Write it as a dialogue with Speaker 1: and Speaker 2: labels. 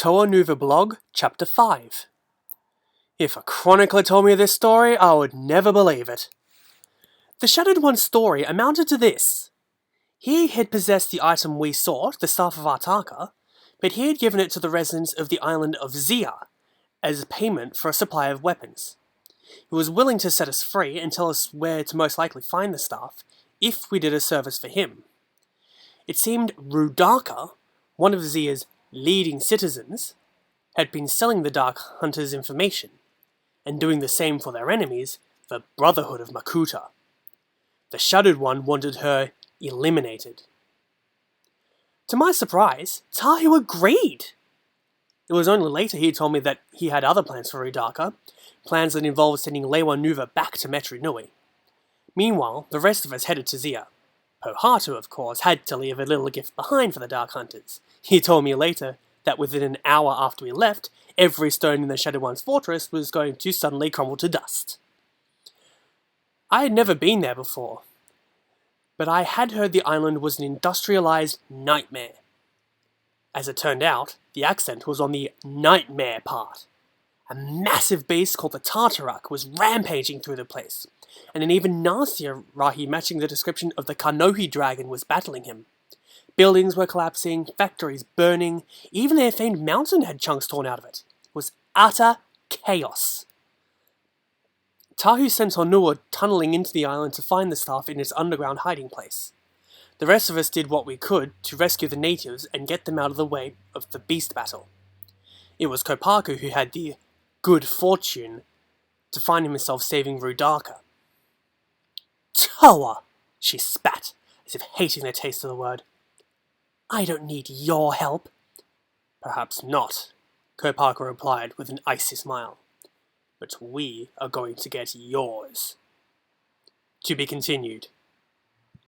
Speaker 1: Toa Nuva blog, Chapter 5. If a chronicler told me this story, I would never believe it. The Shattered One's story amounted to this. He had possessed the item we sought, the Staff of Artakha, but he had given it to the residents of the island of Zia as payment for a supply of weapons. He was willing to set us free and tell us where to most likely find the staff, if we did a service for him. It seemed Rudaka, one of Zia's leading citizens, had been selling the Dark Hunters information, and doing the same for their enemies, the Brotherhood of Makuta. The Shattered One wanted her eliminated. To my surprise, Tahu agreed. It was only later he told me that he had other plans for Rudaka, plans that involved sending Toa Nuva back to Metru Nui. Meanwhile, the rest of us headed to Zia. Pohatu, of course, had to leave a little gift behind for the Dark Hunters. He told me later that within an hour after we left, every stone in the Shattered One's fortress was going to suddenly crumble to dust. I had never been there before, but I had heard the island was an industrialized nightmare. As it turned out, the accent was on the nightmare part. A massive beast called the Tartarak was rampaging through the place, and an even nastier Rahi matching the description of the Kanohi dragon was battling him. Buildings were collapsing, factories burning, even their famed mountain had chunks torn out of it. It was utter chaos. Tahu sent Honua tunneling into the island to find the staff in its underground hiding place. The rest of us did what we could to rescue the natives and get them out of the way of the beast battle. It was Kopaku who had the good fortune to find himself saving Rudaka. "Toa!" she spat, as if hating the taste of the word. "I don't need your help." "Perhaps not," Kopaku replied with an icy smile. "But we are going to get yours." To be continued.